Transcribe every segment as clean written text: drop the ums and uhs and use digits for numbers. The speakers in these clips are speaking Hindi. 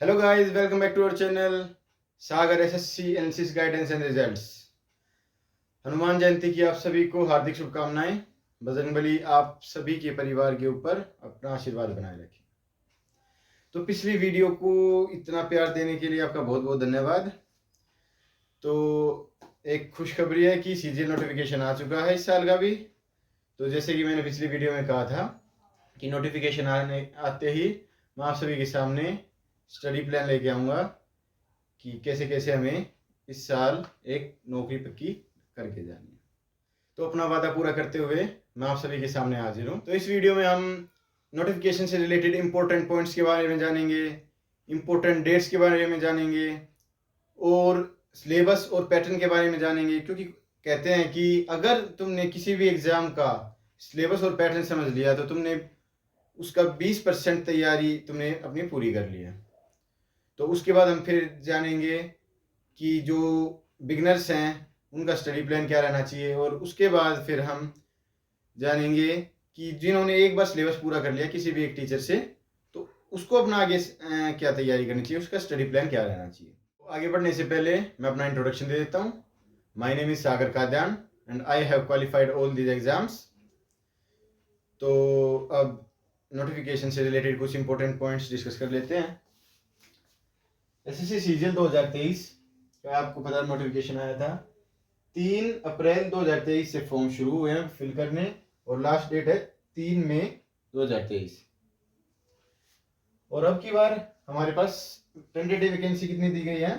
Hello guys, welcome back to our channel Sagar SSC NCC guidance and results. Hanuman Jayanti की आप सभी को हार्दिक शुभकामनाएं। बजरंगबली आप सभी के परिवार के ऊपर अपना आशीर्वाद बनाए रखें। तो पिछली वीडियो को इतना प्यार देने के लिए आपका बहुत बहुत धन्यवाद। तो एक खुशखबरी है कि सीजीएल नोटिफिकेशन आ चुका है इस साल का भी। तो जैसे कि मैंने पिछली वीडियो में कहा था कि नोटिफिकेशन आते ही मैं आप सभी के सामने स्टडी प्लान लेके आऊँगा कि कैसे कैसे हमें इस साल एक नौकरी पक्की करके जानी है। तो अपना वादा पूरा करते हुए मैं आप सभी के सामने हाजिर हूँ। तो इस वीडियो में हम नोटिफिकेशन से रिलेटेड इंपॉर्टेंट पॉइंट्स के बारे में जानेंगे, इंपॉर्टेंट डेट्स के बारे में जानेंगे और सिलेबस और पैटर्न के बारे में जानेंगे। क्योंकि कहते हैं कि अगर तुमने किसी भी एग्ज़ाम का सिलेबस और पैटर्न समझ लिया तो तुमने उसका 20% तैयारी तुमने अपनी पूरी कर ली है। तो उसके बाद हम फिर जानेंगे कि जो बिगनर्स हैं उनका स्टडी प्लान क्या रहना चाहिए, और उसके बाद फिर हम जानेंगे कि जिन्होंने एक बार सिलेबस पूरा कर लिया किसी भी एक टीचर से, तो उसको अपना आगे क्या तैयारी करनी चाहिए, उसका स्टडी प्लान क्या रहना चाहिए। आगे बढ़ने से पहले मैं अपना इंट्रोडक्शन दे देता हूँ। My name is Sagar Kadyan and I have qualified all these exams. तो अब नोटिफिकेशन से रिलेटेड कुछ इंपॉर्टेंट पॉइंट्स डिस्कस कर लेते हैं। एसएससी सीजीएल 2023 का आपको पता नोटिफिकेशन आया था। 3 अप्रैल 2023 से फॉर्म शुरू हुए हैं फिल करने और लास्ट डेट है 3 मई 2023। और अब की बार हमारे पास टेंटेटिव वैकेंसी कितनी दी गई है?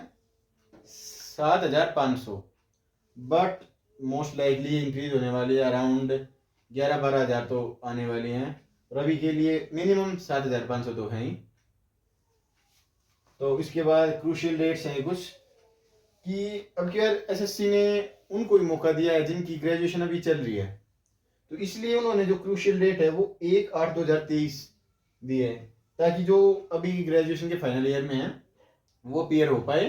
7,500, बट मोस्ट लाइकली इंक्रीज होने वाली है, अराउंड 11-12 हज़ार तो आने वाली हैं। और अभी के लिए मिनिमम 7,500 तो हैं ही। तो इसके बाद क्रूशियल डेट्स हैं कुछ कि अब क्या एसएससी ने उनको भी मौका दिया है जिनकी ग्रेजुएशन अभी चल रही है। तो इसलिए उन्होंने जो क्रूशियल डेट है वो 1/8/2023 दी है, ताकि जो अभी ग्रेजुएशन के फाइनल ईयर में है वो अपीयर हो पाए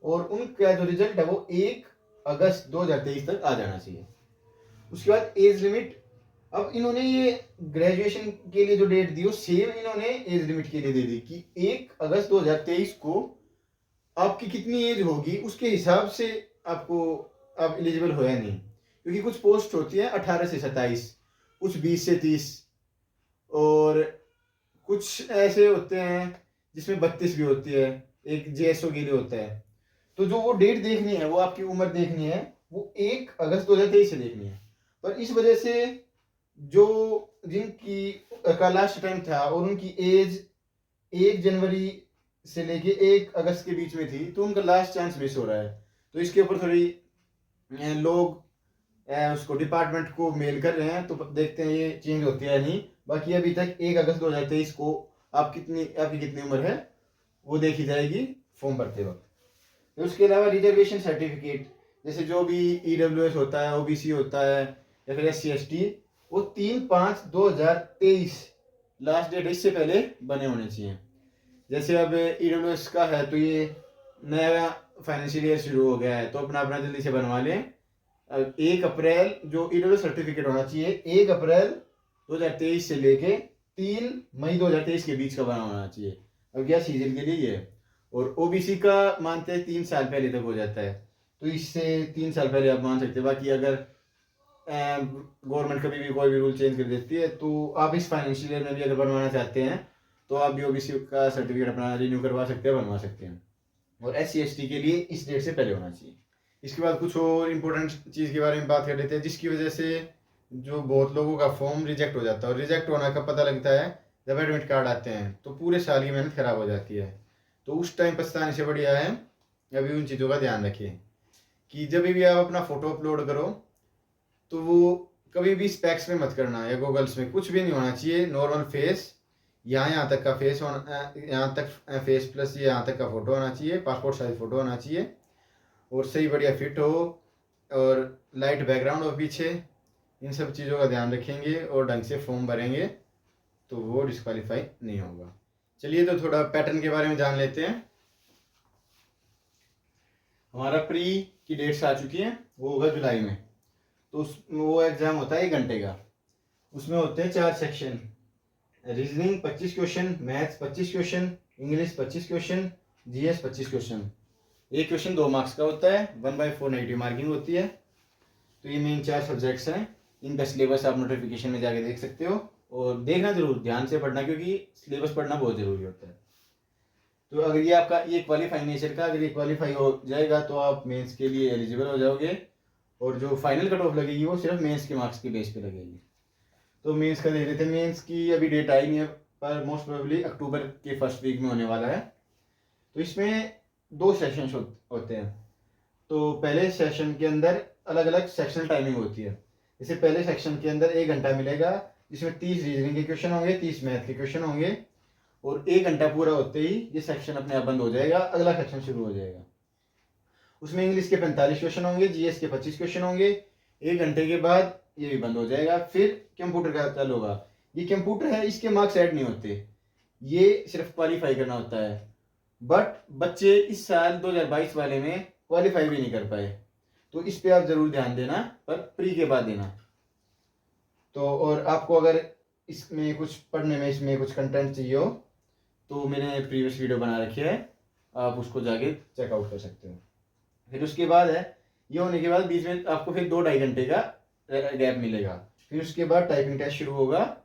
और उनका जो रिजल्ट है वो 1 अगस्त 2023 तक आ जाना चाहिए। उसके बाद एज लिमिट, अब इन्होंने ये ग्रेजुएशन के लिए जो डेट दी वो सेम इन्होंने एज लिमिट के लिए दे दी कि 1 अगस्त 2023 को आपकी कितनी एज होगी उसके हिसाब से आपको आप एलिजिबल हो या नहीं। क्योंकि कुछ पोस्ट होती है 18 से 27, कुछ 20 से 30 और कुछ ऐसे होते हैं जिसमें 32 भी होती है, एक जेएसओ के लिए होता है। तो जो वो डेट देखनी है, वो आपकी उम्र देखनी है, वो 1 अगस्त 2023 से देखनी है। पर इस वजह से जो जिनकी का लास्ट टाइम था और उनकी एज 1 जनवरी से लेके 1 अगस्त के बीच में थी, तो उनका लास्ट चांस मिस हो रहा है। तो इसके ऊपर थोड़ी लोग उसको डिपार्टमेंट को मेल कर रहे हैं, तो देखते हैं ये चेंज होती है नहीं। बाकी अभी तक 1 अगस्त 2023 को आपकी कितनी उम्र है वो देखी जाएगी फॉर्म भरते वक्त। तो उसके अलावा रिजर्वेशन सर्टिफिकेट, जैसे जो भी ईडब्ल्यूएस होता है, ओबीसी होता है या फिर SC/ST, वो 3/5/2023 लास्ट डेट, इससे पहले बने होने चाहिए। जैसे अब ईडब्ल्यूएस का है तो ये नया फाइनेंशियल ईयर शुरू हो गया है, तो अपना अपना जल्दी से बनवा लें। 1 अप्रैल जो ईडब्ल्यूएस सर्टिफिकेट होना चाहिए 1 अप्रैल 2023 से लेके 3 मई 2023 के बीच का बना होना चाहिए। अब क्या सीजन के लिए ये है। और ओबीसी का मानते हैं 3 साल पहले तक हो जाता है, तो इससे 3 साल पहले आप मान सकते हैं। बाकी अगर गवर्नमेंट कभी भी कोई भी रूल चेंज कर देती है तो आप इस फाइनेंशियल ईयर में भी अगर बनवाना चाहते हैं तो आप भी ओबीसी का सर्टिफिकेट अपना रिन्यू करवा सकते हैं, बनवा सकते हैं। और SC/ST के लिए इस डेट से पहले होना चाहिए। इसके बाद कुछ और इम्पोर्टेंट चीज़ के बारे में बात कर लेते हैं, जिसकी वजह से जो बहुत लोगों का फॉर्म रिजेक्ट हो जाता है। और रिजेक्ट होना का पता लगता है जब एडमिट कार्ड आते हैं, तो पूरे साल की मेहनत खराब हो जाती है। तो उस टाइम पछताने से बढ़िया है अभी उन चीज़ों का ध्यान रखिए कि जब भी आप अपना फ़ोटो अपलोड करो तो वो कभी भी स्पेक्स में मत करना या गूगल्स में, कुछ भी नहीं होना चाहिए। नॉर्मल फेस, यहाँ तक का फेस होना, यहाँ तक फेस प्लस यहाँ तक का फ़ोटो होना चाहिए, पासपोर्ट साइज फ़ोटो होना चाहिए और सही बढ़िया फिट हो और लाइट बैकग्राउंड हो पीछे। इन सब चीज़ों का ध्यान रखेंगे और ढंग से फॉर्म भरेंगे तो वो डिस्क्वालीफाई नहीं होगा। चलिए तो थोड़ा पैटर्न के बारे में जान लेते हैं। हमारा प्री की डेट्स आ चुकी हैं, वो होगा जुलाई में। तो वो एग्ज़ाम होता है 1 घंटे का। उसमें होते हैं 4 section, reasoning 25 question, maths 25 question, English 25 question, GS 25 question. एक क्वेश्चन 2 मार्क्स का होता है, 1/4 नेगेटिव मार्किंग होती है। तो ये मेन 4 सब्जेक्ट्स हैं। इनका सिलेबस आप नोटिफिकेशन में जाके देख सकते हो, और देखना जरूर, ध्यान से पढ़ना, क्योंकि सिलेबस पढ़ना बहुत जरूरी होता है। तो अगर ये आपका ये क्वालिफाई नेचर का, अगर ये क्वालिफाई हो जाएगा तो आप मेंस के लिए एलिजिबल हो जाओगे, और जो फाइनल कट ऑफ लगेगी वो सिर्फ मेंस के मार्क्स के बेस पे लगेगी। तो मेंस का देख रहे थे, मेंस की अभी डेट आई नहीं है, पर मोस्ट प्रोबेबली अक्टूबर के फर्स्ट वीक में होने वाला है। तो इसमें 2 सेशंस होते हैं। तो पहले सेशन के अंदर अलग अलग सेक्शनल टाइमिंग होती है। जैसे पहले सेक्शन के अंदर 1 घंटा मिलेगा, जिसमें 30 रीजनिंग के क्वेश्चन होंगे, 30 मैथ के क्वेश्चन होंगे, और 1 घंटा पूरा होते ही ये सेक्शन अपने आप बंद हो जाएगा, अगला सेक्शन शुरू हो जाएगा। उसमें इंग्लिश के 45 क्वेश्चन होंगे, जीएस के 25 क्वेश्चन होंगे। 1 घंटे के बाद ये भी बंद हो जाएगा, फिर कंप्यूटर का चालू होगा। ये कंप्यूटर है, इसके मार्क्स ऐड नहीं होते, ये सिर्फ क्वालिफाई करना होता है। बट बच्चे इस साल 2022 वाले में क्वालिफाई भी नहीं कर पाए, तो इस पे आप जरूर ध्यान देना, पर प्री के बाद देना। तो और आपको अगर इसमें कुछ पढ़ने में, इसमें कुछ कंटेंट चाहिए हो, तो मैंने प्रीवियस वीडियो बना रखी है, आप उसको जाके चेकआउट कर सकते हो। फिर उसके बाद है, ये होने के बाद बीच में आपको फिर 2-2.5 घंटे का गैप मिलेगा। फिर उसके बाद टाइपिंग टेस्ट शुरू होगा,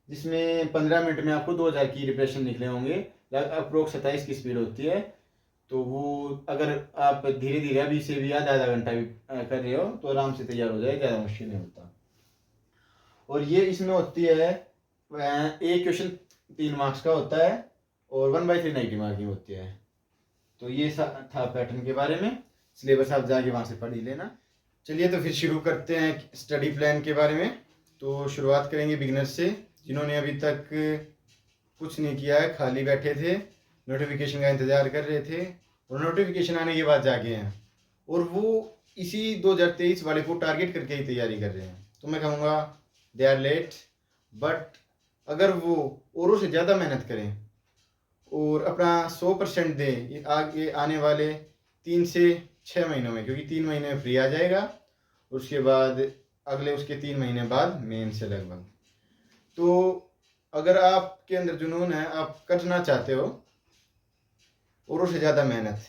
जिसमें 15 मिनट में आपको 2000 की रिप्रेशन लिखने होंगे। अप्रोक्स 27 की स्पीड होती है। तो वो अगर आप धीरे धीरे अभी से भी आधा घंटा भी कर रहे हो तो आराम से तैयार हो जाए, ज़्यादा मुश्किल नहीं होता। और ये इसमें होती है, एक क्वेश्चन 3 मार्क्स का होता है, और 1/3 नेगेटिव मार्किंग होती है। तो ये था पैटर्न के बारे में। सिलेबस आप जाके वहाँ से पढ़ ही लेना। चलिए तो फिर शुरू करते हैं स्टडी प्लान के बारे में। तो शुरुआत करेंगे बिगिनर से, जिन्होंने अभी तक कुछ नहीं किया है, खाली बैठे थे, नोटिफिकेशन का इंतज़ार कर रहे थे, और नोटिफिकेशन आने के बाद जागे हैं, और वो इसी 2023 वाले को टारगेट करके ही तैयारी कर रहे हैं। तो मैं कहूँगा दे आर लेट, बट अगर वो औरों से ज़्यादा मेहनत करें और अपना 100% दें आगे आने वाले 3 से 6 महीनों में, क्योंकि 3 महीने में फ्री आ जाएगा, उसके बाद अगले उसके 3 महीने बाद मेन से लगभग। तो अगर आपके अंदर जुनून है, आप करना चाहते हो औरों से ज़्यादा मेहनत,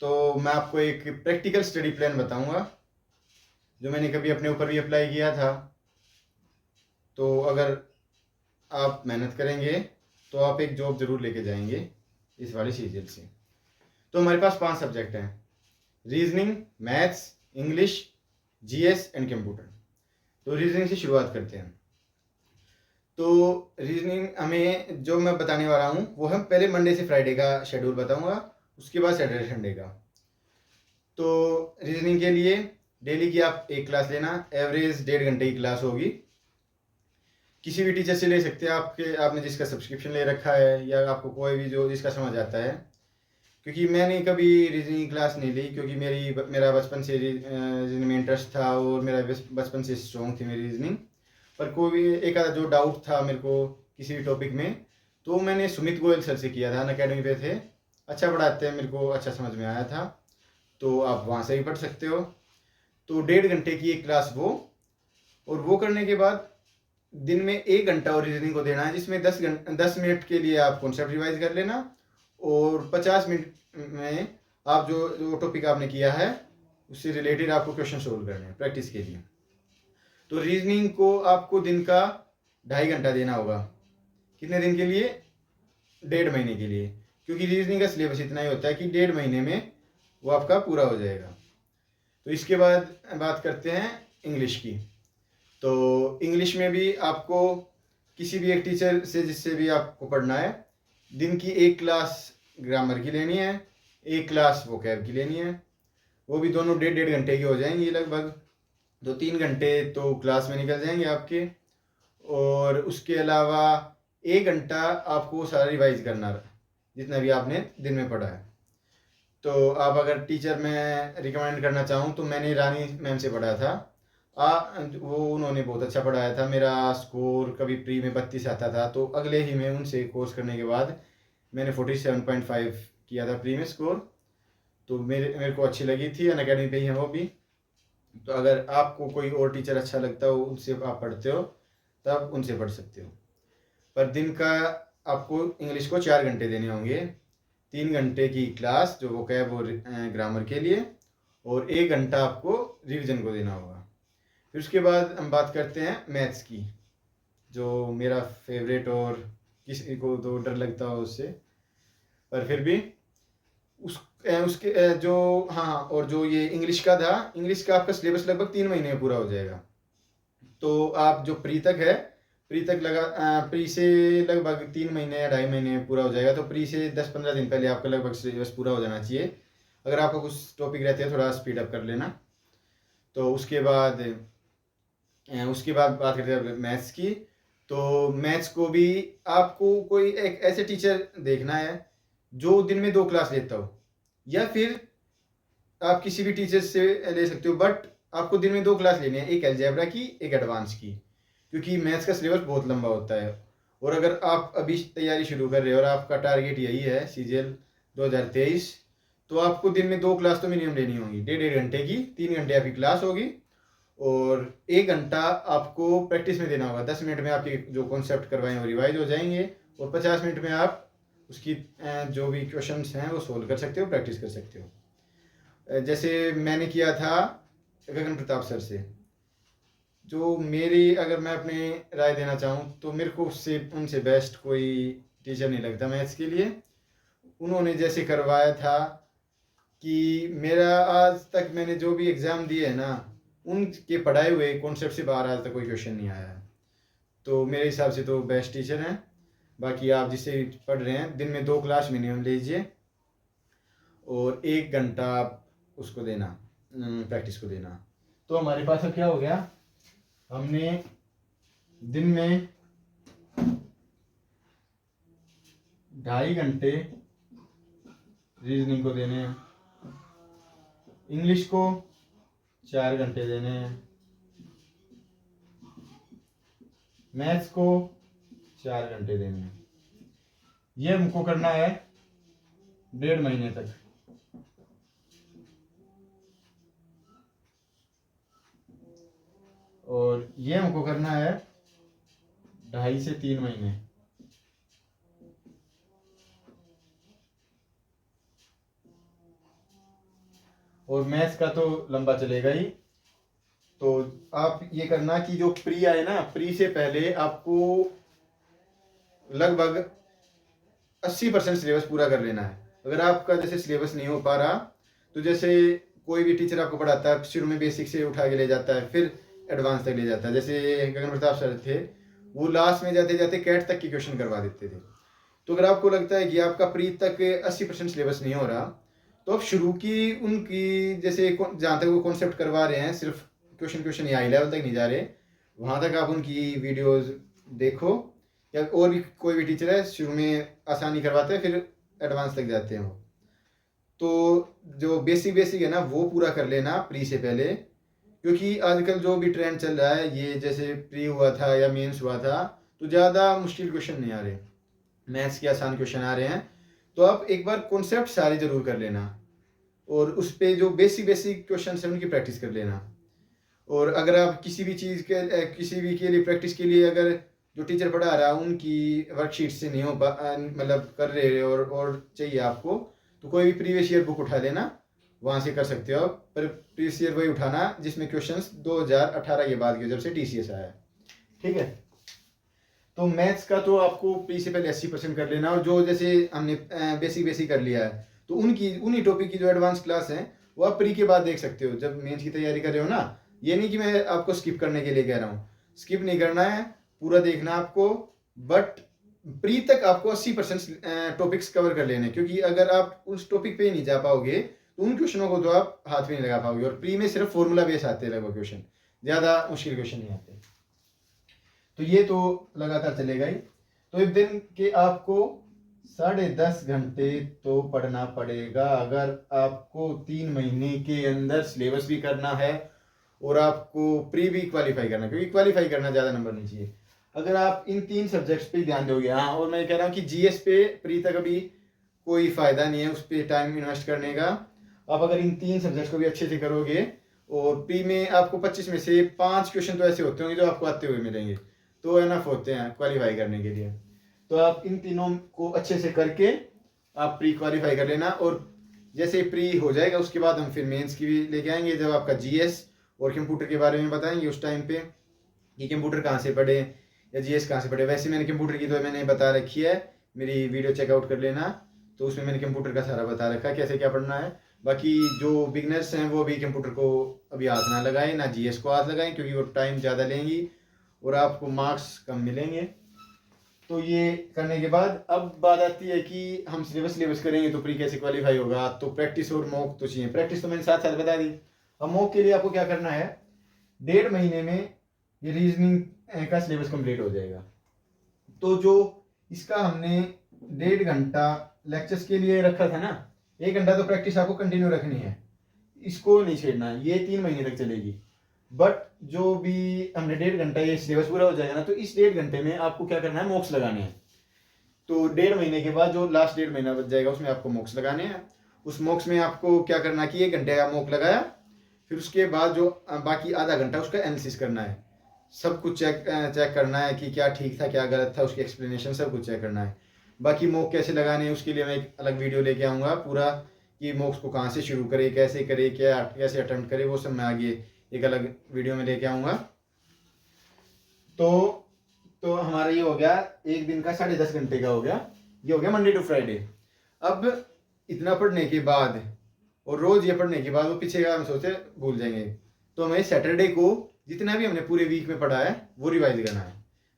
तो मैं आपको एक प्रैक्टिकल स्टडी प्लान बताऊंगा, जो मैंने कभी अपने ऊपर भी अप्लाई किया था। तो अगर आप मेहनत करेंगे तो आप एक जॉब ज़रूर लेके जाएंगे इस वाले सीरियल से। तो हमारे पास 5 सब्जेक्ट हैं, reasoning, maths, English, GS and computer. तो रीजनिंग से शुरुआत करते हैं। तो रीजनिंग हमें जो मैं बताने वाला हूँ वो हम पहले मंडे से फ्राइडे का शेड्यूल बताऊँगा, उसके बाद सैटरडे संडे का। तो रीजनिंग के लिए डेली की आप 1 क्लास लेना, एवरेज 1.5 घंटे की क्लास होगी। किसी भी टीचर से ले सकते हैं, आपने जिसका सब्सक्रिप्शन ले रखा है, या आपको कोई भी जो जिसका समझ आता है। क्योंकि मैंने कभी रीजनिंग क्लास नहीं ली, क्योंकि मेरा बचपन से रीजनिंग में इंटरेस्ट था, और मेरा बचपन से स्ट्रॉन्ग थी मेरी रीजनिंग। पर कोई भी एक आधा जो डाउट था मेरे को किसी भी टॉपिक में, तो मैंने सुमित गोयल सर से किया था, अनअकैडमी पे थे, अच्छा पढ़ाते हैं, मेरे को अच्छा समझ में आया था। तो आप वहाँ से भी पढ़ सकते हो। तो 1.5 घंटे की एक क्लास वो, और वो करने के बाद दिन में 1 घंटा और रीजनिंग को देना है, जिसमें 10 मिनट के लिए आप कॉन्सेप्ट रिवाइज कर लेना, और 50 मिनट में आप जो टॉपिक आपने किया है उससे रिलेटेड आपको क्वेश्चन सोल्व करने हैं प्रैक्टिस के लिए। तो रीजनिंग को आपको दिन का 2.5 घंटा देना होगा। कितने दिन के लिए? 1.5 महीने के लिए, क्योंकि रीजनिंग का सिलेबस इतना ही होता है कि 1.5 महीने में वो आपका पूरा हो जाएगा। तो इसके बाद बात करते हैं इंग्लिश की। तो इंग्लिश में भी आपको किसी भी एक टीचर से, जिससे भी आपको पढ़ना है, दिन की 1 क्लास ग्रामर की लेनी है, 1 क्लास वोकैब की लेनी है। वो भी दोनों 1.5 घंटे की हो जाएंगी लगभग। 2-3 घंटे तो क्लास में निकल जाएंगे आपके, और उसके अलावा 1 घंटा आपको सारा रिवाइज करना जितना भी आपने दिन में पढ़ा है। तो आप अगर टीचर मैं रिकमेंड करना चाहूँ तो मैंने रानी मैम से पढ़ा था। वो उन्होंने बहुत अच्छा पढ़ाया था। मेरा स्कोर कभी प्री में 32 आता था, तो अगले ही में उनसे कोर्स करने के बाद मैंने 47.5 किया था प्री में स्कोर। तो मेरे को अच्छी लगी थी, अनअकैडमी पे ही है वो भी। तो अगर आपको कोई और टीचर अच्छा लगता हो, उनसे आप पढ़ते हो, तब उनसे पढ़ सकते हो। पर दिन का आपको इंग्लिश को 4 घंटे देने होंगे। 3 घंटे की क्लास जो वोकैब और ग्रामर के लिए, और 1 घंटा आपको रिवीजन को देना होगा। फिर उसके बाद हम बात करते हैं मैथ्स की, जो मेरा फेवरेट और किसी को तो डर लगता हो उससे, पर फिर भी उसके जो हाँ, और जो ये इंग्लिश का था, इंग्लिश का आपका सिलेबस लगभग 3 महीने में पूरा हो जाएगा। तो आप जो प्री तक है, प्री से लगभग 3 महीने या 2.5 महीने में पूरा हो जाएगा। तो प्री से 10-15 दिन पहले आपका लगभग सिलेबस पूरा हो जाना चाहिए। अगर आपको कुछ टॉपिक रहते हैं थोड़ा स्पीड अप कर लेना। तो उसके बाद बात करते हैं मैथ्स की। तो मैथ्स को भी आपको कोई एक ऐसे टीचर देखना है जो दिन में 2 क्लास लेता हो, या फिर आप किसी भी टीचर से ले सकते हो, बट आपको दिन में 2 क्लास लेनी है, एक अलजेब्रा की, एक एडवांस की, क्योंकि मैथ्स का सिलेबस बहुत लंबा होता है। और अगर आप अभी तैयारी शुरू कर रहे हो और आपका टारगेट यही है सीजीएल 2023, तो आपको दिन में 2 क्लास तो मिनिमम लेनी होगी, 1.5 घंटे की। 3 घंटे आपकी क्लास होगी और 1 घंटा आपको प्रैक्टिस में देना होगा। 10 मिनट में आपके जो कॉन्सेप्ट करवाएं वो रिवाइज हो जाएंगे, और 50 मिनट में आप उसकी जो भी क्वेश्चंस हैं वो सोल्व कर सकते हो, प्रैक्टिस कर सकते हो। जैसे मैंने किया था गगन प्रताप सर से, जो मेरी अगर मैं अपनी राय देना चाहूँ तो मेरे को उनसे बेस्ट कोई टीचर नहीं लगता मैथ्स के लिए। उन्होंने जैसे करवाया था कि मेरा आज तक मैंने जो भी एग्ज़ाम दिए है ना, उनके पढ़ाए हुए कॉन्सेप्ट से बाहर आज तक कोई क्वेश्चन नहीं आया है। तो मेरे हिसाब से तो बेस्ट टीचर हैं। बाकी आप जिससे पढ़ रहे हैं, दिन में 2 क्लास मिनिमम लीजिए और 1 घंटा आप उसको देना, प्रैक्टिस को देना। तो हमारे पास अब क्या हो गया, हमने दिन में 2.5 घंटे रीजनिंग को देने हैं, इंग्लिश को 4 घंटे देने हैं, मैथ्स को 4 घंटे देने हैं। ये हमको करना है 1.5 महीने तक। और ये हमको करना है 2.5 से 3 महीने। और मैथ्स का तो लंबा चलेगा ही। तो आप ये करना कि जो प्री आए ना, प्री से पहले आपको लगभग 80% सिलेबस पूरा कर लेना है। अगर आपका जैसे सिलेबस नहीं हो पा रहा, तो जैसे कोई भी टीचर आपको पढ़ाता है, शुरू में बेसिक से उठा के ले जाता है, फिर एडवांस तक ले जाता है। जैसे गगन प्रताप सर थे, वो लास्ट में जाते जाते कैट तक के क्वेश्चन करवा देते थे। तो अगर आपको लगता है कि आपका प्री तक 80% सिलेबस नहीं हो रहा, तो आप शुरू की उनकी जैसे जहाँ तक वो कॉन्सेप्ट करवा रहे हैं, सिर्फ क्वेश्चन या हाई लेवल तक नहीं जा रहे, वहाँ तक आप उनकी वीडियोस देखो। या और भी कोई भी टीचर है शुरू में आसानी करवाते हैं, फिर एडवांस तक जाते हैं वो। तो जो बेसिक है ना, वो पूरा कर लेना प्री से पहले, क्योंकि आजकल जो भी ट्रेंड चल रहा है, ये जैसे प्री हुआ था या मेंस हुआ था, तो ज़्यादा मुश्किल क्वेश्चन नहीं आ रहे, मैथ्स के आसान क्वेश्चन आ रहे हैं। तो आप एक बार कॉन्सेप्ट सारे जरूर कर लेना, और उस पर जो बेसिक क्वेश्चन है उनकी प्रैक्टिस कर लेना। और अगर आप किसी भी चीज़ के किसी भी के लिए प्रैक्टिस के लिए अगर जो टीचर पढ़ा रहा है उनकी वर्कशीट से नहीं हो मतलब कर रहे हो और चाहिए आपको, तो कोई भी प्रीवियस ईयर बुक उठा लेना, वहाँ से कर सकते हो। पर प्रीवियस ईयर वही उठाना जिसमें क्वेश्चंस 2018 के बाद के जब से टीसीएस आया है, ठीक है। तो मैथ्स का तो आपको प्री से पहले 80% कर लेना, और जो जैसे हमने बेसिक कर लिया है, तो उन्हीं टॉपिक की जो एडवांस क्लास है वो आप प्री के बाद देख सकते हो जब मेंस की तैयारी कर रहे हो ना। ये नहीं कि मैं आपको स्किप करने के लिए कह रहा हूँ, स्किप नहीं करना है, पूरा देखना आपको। बट प्री तक आपको 80% टॉपिक्स कवर कर लेने, क्योंकि अगर आप उस टॉपिक पे ही नहीं जा पाओगे तो उन क्वेश्चनों को तो आप हाथ में नहीं लगा पाओगे। और प्री में सिर्फ फॉर्मूला बेस आते हैं लगभग क्वेश्चन, ज़्यादा मुश्किल क्वेश्चन नहीं आते। तो ये तो लगातार चलेगा ही। तो एक दिन के आपको 10.5 घंटे तो पढ़ना पड़ेगा, अगर आपको 3 महीने के अंदर सिलेबस भी करना है और आपको प्री भी क्वालिफाई करना, क्योंकि क्वालिफाई करना ज़्यादा नंबर नहीं चाहिए। अगर आप इन 3 सब्जेक्ट्स पे ध्यान दोगे, हाँ, और मैं कह रहा हूँ कि जीएस पे प्री तक अभी कोई फ़ायदा नहीं है उस पर टाइम इन्वेस्ट करने का। आप अगर इन 3 सब्जेक्ट्स को भी अच्छे से करोगे, और प्री में आपको 25 में से 5 क्वेश्चन तो ऐसे होते होंगे जो आपको आते हुए मिलेंगे, तो एनफ होते हैं क्वालिफाई करने के लिए। तो आप इन तीनों को अच्छे से करके आप प्री क्वालिफाई कर लेना। और जैसे प्री हो जाएगा उसके बाद हम फिर मेंस की भी लेके आएंगे, जब आपका जीएस और कंप्यूटर के बारे में बताएंगे उस टाइम पे कि कंप्यूटर कहाँ से पढ़े या जीएस कहाँ से पढ़े। वैसे मैंने कंप्यूटर की तो मैंने बता रखी है, मेरी वीडियो चेकआउट कर लेना, तो उसमें मैंने कंप्यूटर का सारा बता रखा है कैसे क्या पढ़ना है। बाकी जो बिगनर्स हैं वो भी कंप्यूटर को अभी हाथ ना लगाएं, ना जीएस को हाथ लगाएं, क्योंकि वो टाइम ज़्यादा लेंगी और आपको मार्क्स कम मिलेंगे। तो ये करने के बाद अब बात आती है कि हम सिलेबस करेंगे तो प्री कैसे क्वालिफाई होगा। तो प्रैक्टिस और मॉक तो चाहिए। प्रैक्टिस तो मैंने साथ साथ बता दी। अब मॉक के लिए आपको क्या करना है, 1.5 महीने में ये रीजनिंग का सिलेबस कंप्लीट हो जाएगा। तो जो इसका हमने 1.5 घंटा लेक्चर्स के लिए रखा था ना, 1 घंटा तो प्रैक्टिस आपको कंटिन्यू रखनी है, इसको नहीं छेड़ना है, ये 3 महीने तक चलेगी। बट जो भी हमने 1.5 घंटा ये सिलेबस पूरा हो जाएगा ना, तो इस 1.5 घंटे में आपको क्या करना है, मॉक्स लगाने हैं। तो 1.5 महीने के बाद जो लास्ट 1.5 महीना बच जाएगा उसमें आपको मॉक्स लगाने हैं। उस मॉक्स में आपको क्या करना है कि 1 घंटे का मॉक लगाया, फिर उसके बाद जो बाकी आधा घंटा उसका एनालिसिस करना है, सब कुछ चेक करना है कि क्या ठीक था क्या गलत था, उसकी एक्सप्लेनेशन सब कुछ चेक करना है। बाकी मॉक कैसे लगाने हैं उसके लिए मैं एक अलग वीडियो लेके आऊँगा पूरा, कि मॉक्स को कहाँ से शुरू करे, कैसे करे, क्या कैसे अटेम्प्ट करे, वो सब मैं आगे एक अलग वीडियो में लेके आऊँगा। तो हमारा ये हो गया एक दिन का 10.5 घंटे का हो गया, ये हो गया मंडे टू फ्राइडे। अब इतना पढ़ने के बाद और रोज ये पढ़ने के बाद वो पीछे का हम सोचे भूल जाएंगे, तो हमें सैटरडे को जितना भी हमने पूरे वीक में पढ़ा है वो रिवाइज करना है।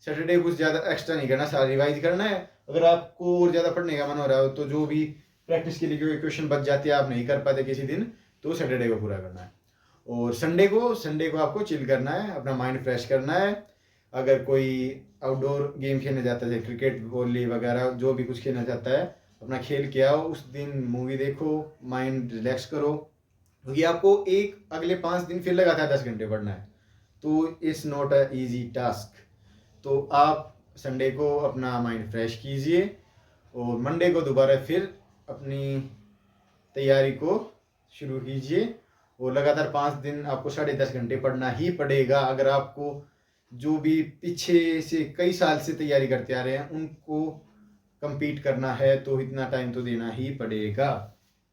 सैटरडे कुछ ज़्यादा एक्स्ट्रा नहीं करना, सारा रिवाइज करना है। अगर आपको और ज़्यादा पढ़ने का मन हो रहा हो तो जो भी प्रैक्टिस के लिए कोई क्वेश्चन बच जाते हैं आप नहीं कर पाते किसी दिन, तो सैटरडे को पूरा करना है। और संडे को आपको चिल करना है, अपना माइंड फ्रेश करना है। अगर कोई आउटडोर गेम खेलने जाता है जैसे क्रिकेट वॉली वगैरह जो भी कुछ खेलना चाहता है, अपना खेल के आओ। उस दिन मूवी देखो, माइंड रिलैक्स करो, क्योंकि आपको अगले 5 दिन फिर लगातार 10 घंटे पढ़ना है, तो it's not a easy task. तो आप संडे को अपना माइंड फ्रेश कीजिए और मंडे को दोबारा फिर अपनी तैयारी को शुरू कीजिए। और लगातार 5 दिन आपको 10.5 घंटे पढ़ना ही पड़ेगा। अगर आपको जो भी पीछे से कई साल से तैयारी करते आ रहे हैं उनको compete करना है, तो इतना टाइम तो देना ही पड़ेगा।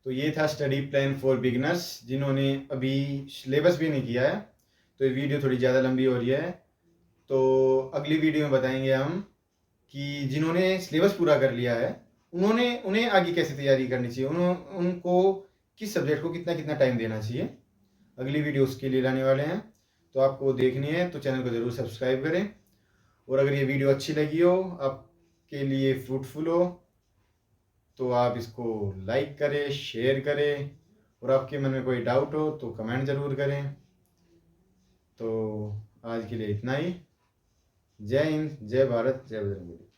तो ये था स्टडी प्लान फॉर बिगिनर्स। जिन्होंने अभी सिलेबस भी नहीं किया है तो ये वीडियो थोड़ी ज़्यादा लंबी हो रही है, तो अगली वीडियो में बताएंगे हम कि जिन्होंने सिलेबस पूरा कर लिया है उन्हें आगे कैसे तैयारी करनी चाहिए, उनको किस सब्जेक्ट को कितना कितना टाइम देना चाहिए। अगली वीडियो उसके लिए लाने वाले हैं, तो आपको देखनी है तो चैनल को ज़रूर सब्सक्राइब करें। और अगर ये वीडियो अच्छी लगी हो, आपके लिए फ्रूटफुल हो, तो आप इसको लाइक करें, शेयर करें, और आपके मन में कोई डाउट हो तो कमेंट ज़रूर करें। तो आज के लिए इतना ही। जय हिंद, जय भारत, जय बजरंग बली।